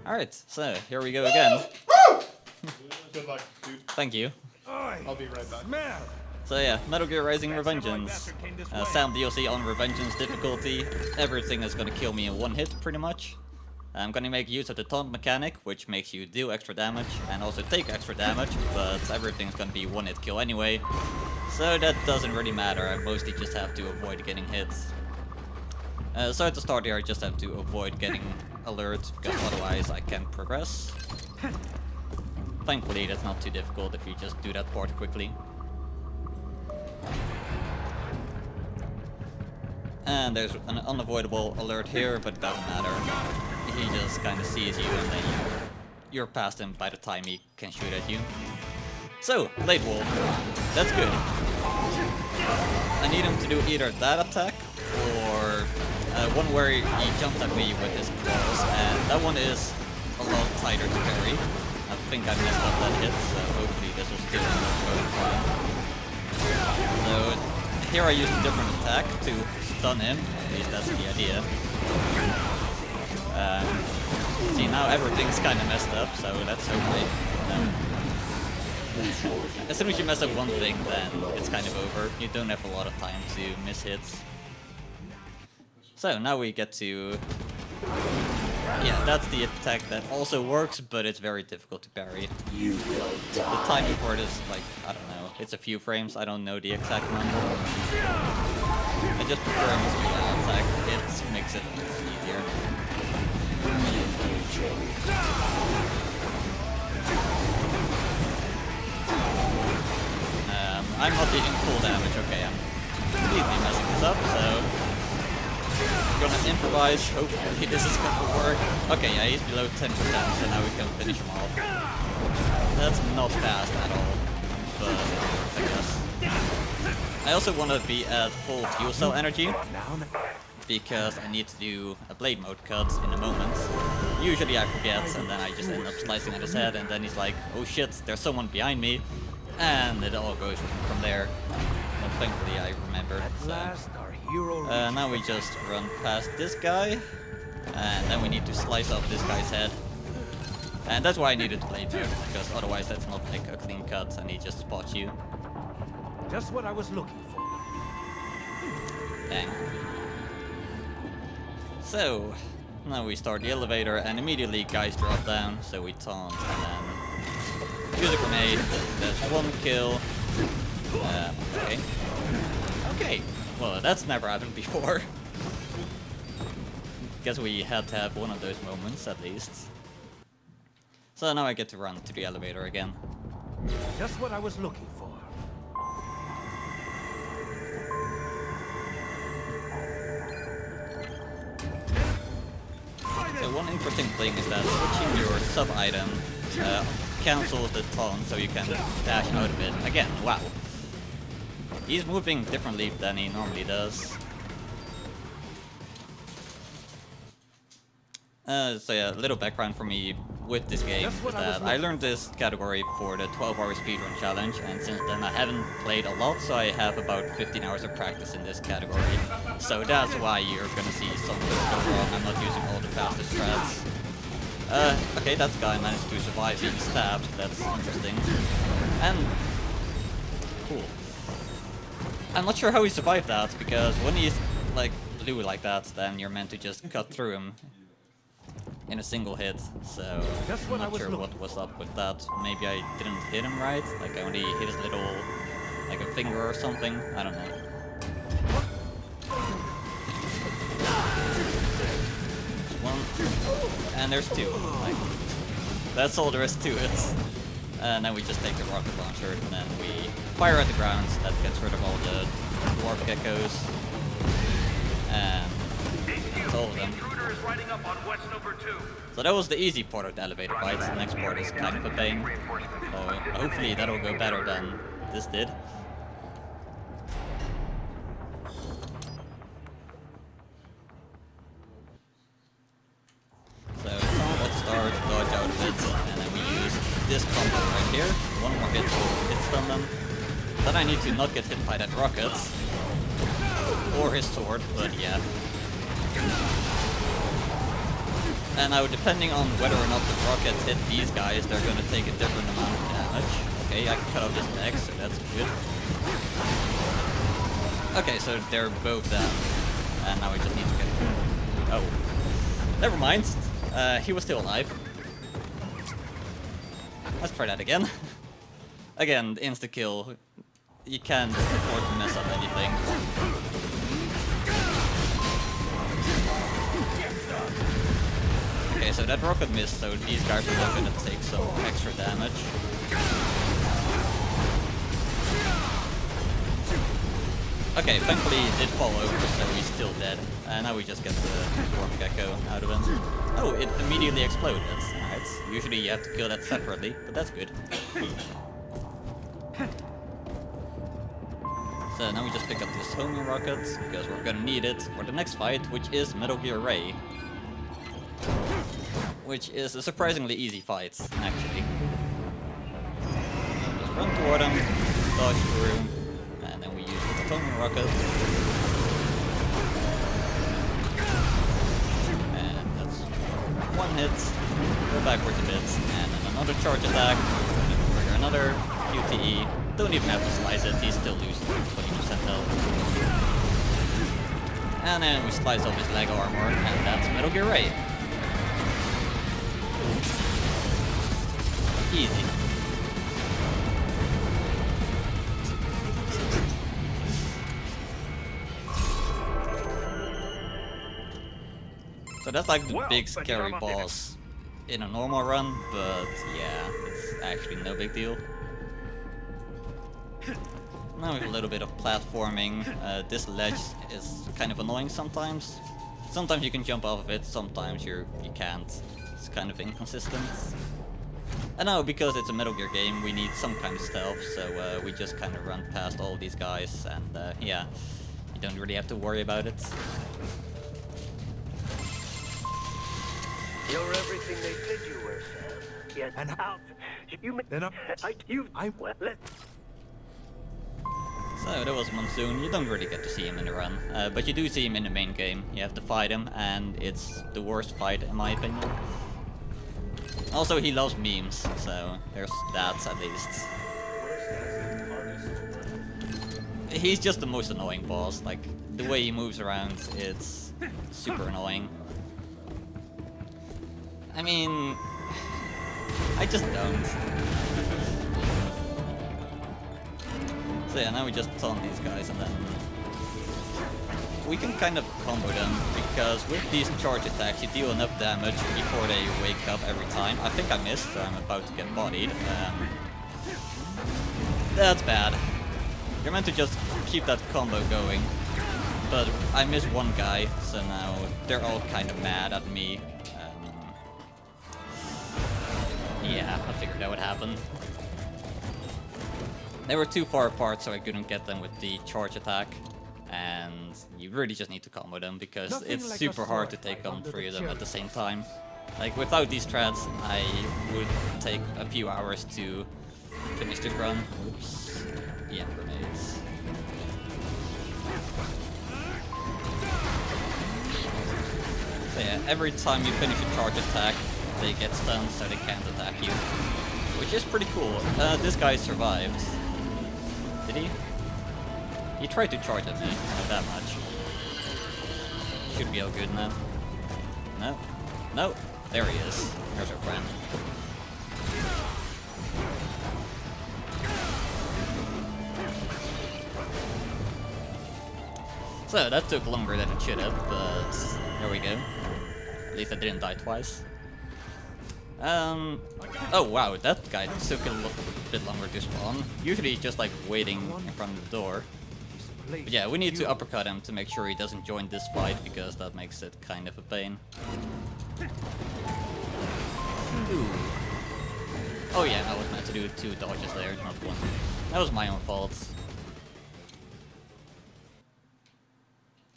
Alright, so here we go again. Good luck, dude. Thank you. I'll be right back. So yeah, Metal Gear Rising Revengeance. Sound DLC on Revengeance difficulty. Everything is gonna kill me in one hit, pretty much. I'm gonna make use of the taunt mechanic, which makes you deal extra damage and also take extra damage, but everything's gonna be one hit kill anyway. So that doesn't really matter, I mostly just have to avoid getting hits. So at the start here I just have to avoid getting alert, because otherwise I can't progress. Thankfully that's not too difficult if you just do that part quickly. And there's an unavoidable alert here, but it doesn't matter. He just kind of sees you and then you're past him by the time he can shoot at you. So, Blade Wolf. That's good. I need him to do either that attack or one where he jumped at me with his claws, and that one is a lot tighter to parry. I think I messed up that hit, so hopefully this will still end up going fine. So here I used a different attack to stun him, at least that's the idea. See, now everything's kind of messed up, so that's okay. As soon as you mess up one thing, then it's kind of over. You don't have a lot of time to miss hits. So now we get to... Yeah, that's the attack that also works, but it's very difficult to parry. The timing for it is like, I don't know, it's a few frames, I don't know the exact number. I just prefer him to be an attack, it makes it easier. I'm not taking full damage, okay, I'm completely messing this up, so... I'm gonna improvise, hopefully this is gonna work. Okay, yeah, he's below 10%, so now we can finish him off. That's not fast at all, but I guess. I also want to be at full fuel cell energy, because I need to do a blade mode cut in a moment. Usually I forget, and then I just end up slicing at his head, and then he's like, oh shit, there's someone behind me, and it all goes from there. But thankfully I remember. So. Now we just run past this guy, and then we need to slice off this guy's head. And that's why I needed blade mode, because otherwise that's not like a clean cut, and he just spots you. Just what I was looking for. Bang. So, now we start the elevator, and immediately guys drop down, so we taunt, and then use a grenade. That's one kill. Okay. Okay. Well, that's never happened before. Guess we had to have one of those moments, at least. So now I get to run to the elevator again. Just what I was looking for. So one interesting thing is that switching your sub-item cancels the taunt, so you can dash out of it. Again, wow. He's moving differently than he normally does. So yeah, a little background for me with this game is that I learned this category for the 12-hour speedrun challenge, and since then I haven't played a lot, so I have about 15 hours of practice in this category. So that's why you're gonna see some things go wrong. I'm not using all the fastest strats. Okay, that guy managed to survive being stabbed, that's interesting. And... cool. I'm not sure how he survived that, because when he's like blue like that, then you're meant to just cut through him in a single hit, so I'm not sure what was up with that. Maybe I didn't hit him right, like I only hit his little, like a finger or something, I don't know. There's one, and there's two, like, that's all there is to it. And then we just take the rocket launcher, and then we fire at the ground. That gets rid of all the dwarf geckos. And that's all of them. So that was the easy part of the elevator fight. The next part is kind of a pain. So hopefully that'll go better than this did. So let's start, dodge out of it, and then we use this combo right here. One more hit to hit stun them. Then I need to not get hit by that rocket. Or his sword, but yeah. And now, depending on whether or not the rockets hit these guys, they're gonna take a different amount of damage. Okay, I can cut off this neck, so that's good. Okay, so they're both down. And now we just need to get... Oh. Never mind. He was still alive. Let's try that again. Again, insta-kill. You can't afford to mess up anything. Okay, so that rocket missed, so these guys are now gonna take some extra damage. Okay, thankfully he did fall over, so he's still dead. And now we just get the worm gecko out of him. Oh, it immediately exploded. Alright, usually you have to kill that separately, but that's good. So now we just pick up this homing rocket, because we're gonna need it for the next fight, which is Metal Gear Ray. Which is a surprisingly easy fight, actually. Just run toward him, dodge through, and then we use the homing rocket. And that's one hit, go backwards a bit, and then another charge attack, trigger another QTE. Don't even have to slice it, he still loses 20% health. And then we slice off his leg armor, and that's Metal Gear Ray. Easy. So that's like the big scary boss in a normal run, but yeah, it's actually no big deal. Now we have a little bit of platforming. This ledge is kind of annoying sometimes. Sometimes you can jump off of it, sometimes you can't. It's kind of inconsistent. And now, because it's a Metal Gear game, we need some kind of stealth, so we just kind of run past all these guys, and yeah, you don't really have to worry about it. You're everything they said you were, Sam. Yes. And how? You then So that was Monsoon. You don't really get to see him in the run, but you do see him in the main game. You have to fight him, and it's the worst fight in my opinion. Also, he loves memes, so there's that at least. He's just the most annoying boss. Like, the way he moves around, it's super annoying. I mean, I just don't. So yeah, now we just taunt these guys, and then we can kind of combo them, because with these charge attacks you deal enough damage before they wake up every time. I think I missed, so I'm about to get bodied. That's bad. You're meant to just keep that combo going, but I missed one guy, so now they're all kind of mad at me. Yeah, I figured that would happen. They were too far apart, so I couldn't get them with the charge attack. And you really just need to combo them, because it's super hard to take on 3 of them at the same time. Like, without these strats, I would take a few hours to finish the run. Oops. Yeah, grenades. So yeah, every time you finish a charge attack, they get stunned, so they can't attack you. Which is pretty cool. This guy survived. Did he? He tried to charge at me, not that much. Should be all good now. No. No. There he is. There's our friend. So that took longer than it should have, but there we go. At least I didn't die twice. Oh wow, that guy took a bit longer to spawn. Usually he's just like waiting in front of the door. But yeah, we need to uppercut him to make sure he doesn't join this fight, because that makes it kind of a pain. Ooh. Oh yeah, I was meant to do 2 dodges there, not 1. That was my own fault.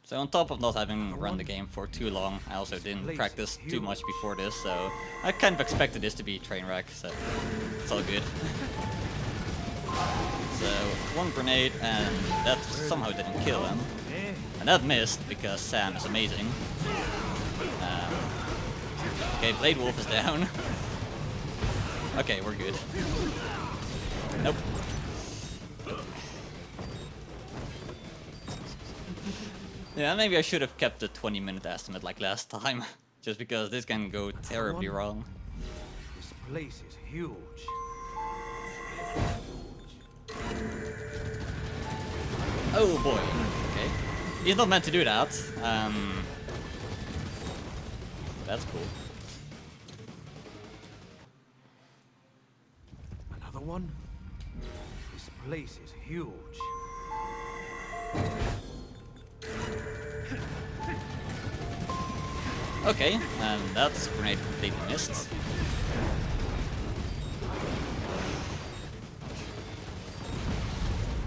So on top of not having run the game for too long, I also didn't practice too much before this, so I kind of expected this to be train wreck, so it's all good. So 1 grenade, and that somehow didn't kill him. And that missed, because Sam is amazing. Okay, Blade Wolf is down. Okay, we're good. Nope. Yeah, maybe I should have kept the 20-minute estimate like last time. Just because this can go terribly wrong. This place is huge. Oh boy. Okay. He's not meant to do that. That's cool. Another one? This place is huge. Okay, and that's grenade completely missed.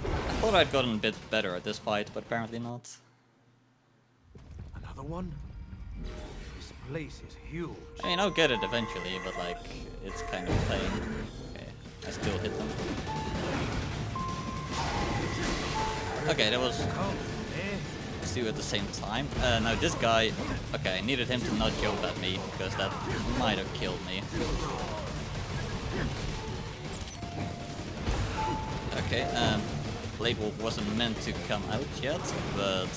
I thought I'd gotten a bit better at this fight, but apparently not. Another one? This place is huge. I mean, I'll get it eventually, but like, it's kind of plain. Okay, I still hit them. Okay, that was two at the same time. Now this guy, okay, I needed him to not jump at me, because that might have killed me. Okay, Blade Wolf wasn't meant to come out yet, but...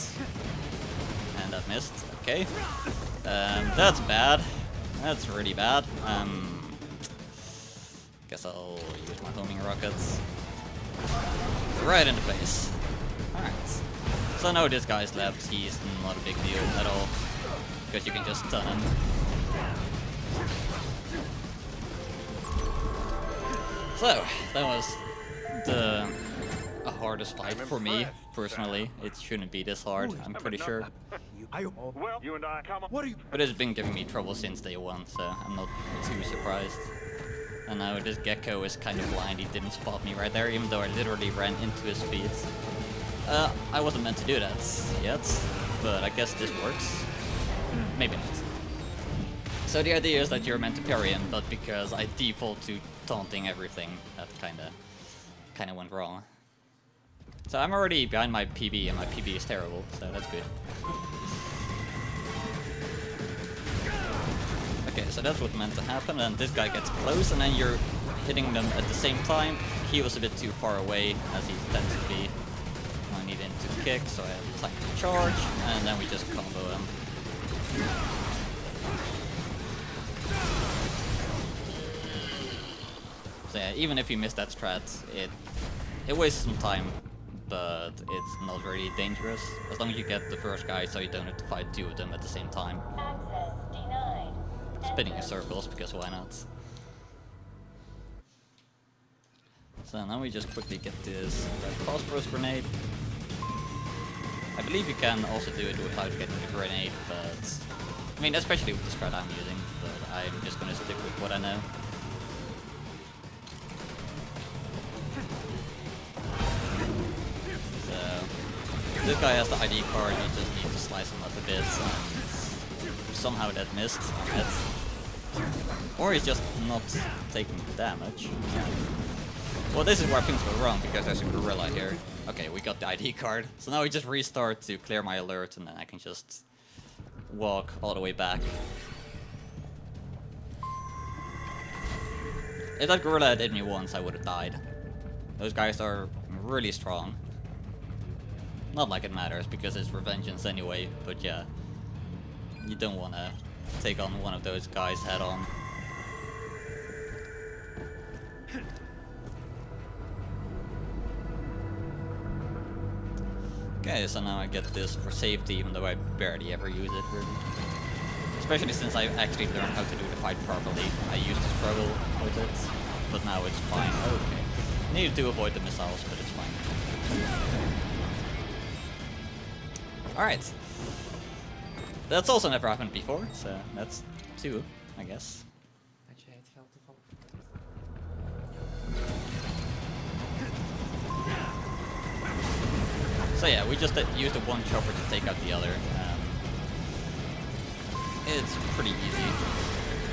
And that missed, okay. That's bad. That's really bad. Guess I'll use my homing rockets. Right in the face. Alright. So now this guy's left, he's not a big deal at all. Because you can just stun him. So, that was the hardest fight for me, personally. It shouldn't be this hard, I'm pretty sure. Well, you and I come on. What are you? But it's been giving me trouble since day one, so I'm not too surprised. And now this gecko is kind of blind, he didn't spot me right there, even though I literally ran into his feet. I wasn't meant to do that yet, but I guess this works. Maybe not. So the idea is that you're meant to parry him, but because I default to taunting everything, that kinda went wrong. So I'm already behind my PB, and my PB is terrible, so that's good. Okay, so that's what meant to happen, and this guy gets close, and then you're hitting them at the same time. He was a bit too far away, as he tends to be. I need him to kick, so I have time to charge, and then we just combo him. So yeah, even if you miss that strat, it wastes some time, but it's not really dangerous. As long as you get the first guy, so you don't have to fight two of them at the same time. Access denied. Spinning in circles, because why not? So now we just quickly get this red phosphorus grenade. I believe you can also do it without getting the grenade, but... I mean, especially with the strat I'm using, but I'm just gonna stick with what I know. So... This guy has the ID card, you just need to slice him up a bit, and somehow that missed. Or he's just not taking the damage. Well, this is where things go wrong, because there's a gorilla here. Okay, we got the ID card. So now we just restart to clear my alert, and then I can just walk all the way back. If that gorilla had hit me once, I would have died. Those guys are really strong. Not like it matters, because it's Revengeance anyway, but yeah. You don't want to take on one of those guys head on. Okay, so now I get this for safety, even though I barely ever use it, really. Especially since I actually learned how to do the fight properly. I used to struggle with it, but now it's fine. Okay. Needed to avoid the missiles, but it's fine. Alright. That's also never happened before, so that's 2, I guess. So yeah, we just used the one chopper to take out the other. It's pretty easy.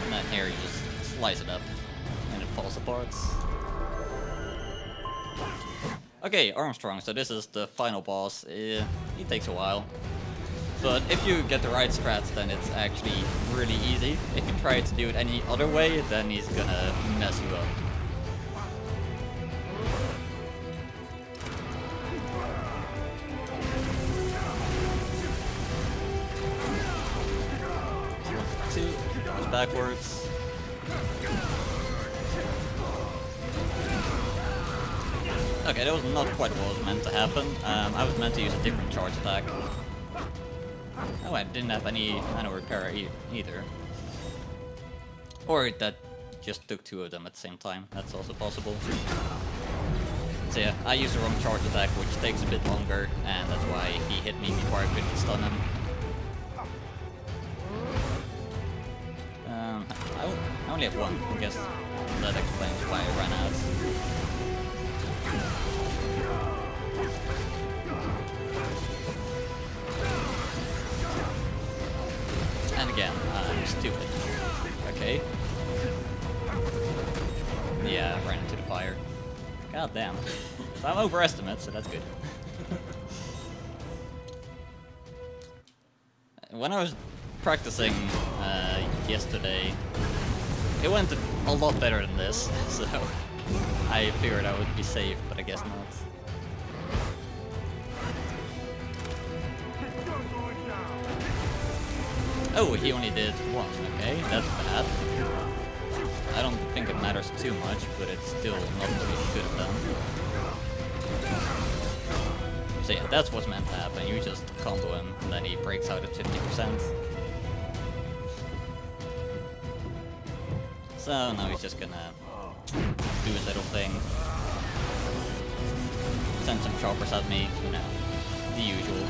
And then here you just slice it up, and it falls apart. Okay, Armstrong, so this is the final boss. He takes a while. But if you get the right strats, then it's actually really easy. If you try to do it any other way, then he's gonna mess you up. Two, goes backwards. Okay, that was not quite what was meant to happen. I was meant to use a different charge attack. Oh, I didn't have any nano repair either. Or that just took two of them at the same time. That's also possible. So yeah, I used the wrong charge attack, which takes a bit longer, and that's why he hit me before I could stun him. I only have one. I guess that explains why I ran out. And again, I'm stupid. Okay. Yeah, I ran into the fire. God damn. So I'm overestimate, so that's good. When I was practicing yesterday, it went a lot better than this, so I figured I would be safe, but I guess not. Oh, he only did one. Okay, that's bad. I don't think it matters too much, but it's still not what he should have done. So yeah, that's what's meant to happen. You just combo him, and then he breaks out at 50%. So now he's just gonna do his little thing. Send some choppers at me, you know, the usual.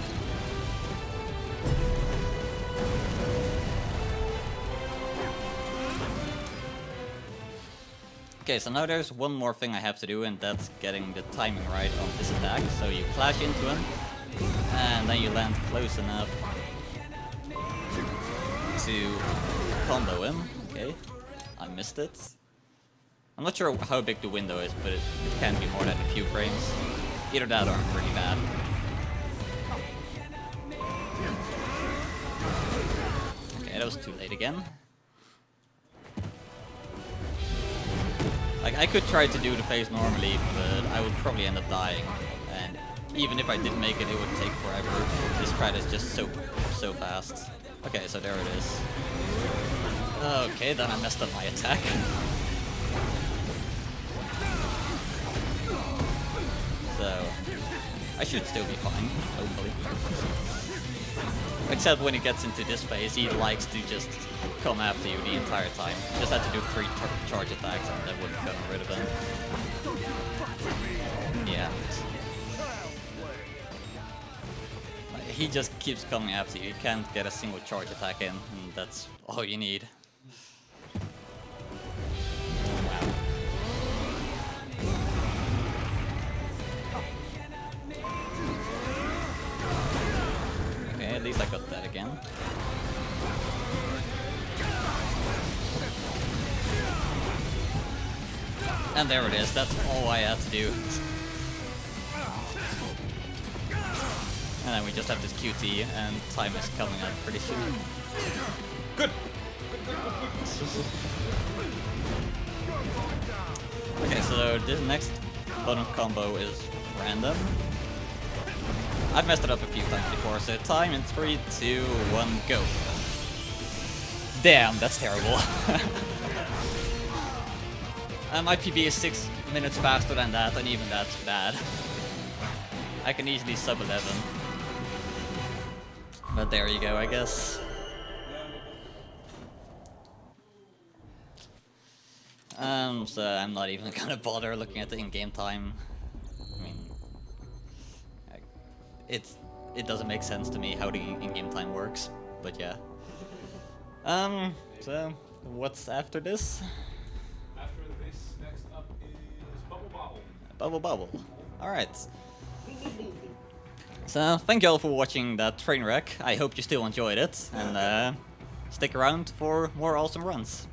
Okay, so now there's one more thing I have to do, and that's getting the timing right on this attack. So you flash into him, and then you land close enough to combo him. Okay, I missed it. I'm not sure how big the window is, but it can be more than a few frames. Either that or I'm pretty bad. Okay, that was too late again. Like, I could try to do the phase normally, but I would probably end up dying. And even if I did make it, it would take forever. This strat is just so fast. Okay, so there it is. Okay, then I messed up my attack. So, I should still be fine, hopefully. Except when he gets into this phase, he likes to just come after you the entire time. Just had to do 3 charge attacks and that would have gotten rid of him. Yeah. He just keeps coming after you. You can't get a single charge attack in, and that's all you need. Wow. Okay, at least I got that again. And there it is, that's all I had to do. And then we just have this QT, and time is coming up pretty soon. Good! Okay, so this next button combo is random. I've messed it up a few times before, so time in 3, 2, 1, go. Damn, that's terrible. My PB is 6 minutes faster than that, and even that's bad. I can easily sub 11. But there you go, I guess. So I'm not even gonna bother looking at the in-game time. I mean, it doesn't make sense to me how the in-game time works, but yeah. So what's after this? After this, next up is Bubble Bobble. Bubble Bubble. Alright. So, thank you all for watching that train wreck. I hope you still enjoyed it, and stick around for more awesome runs.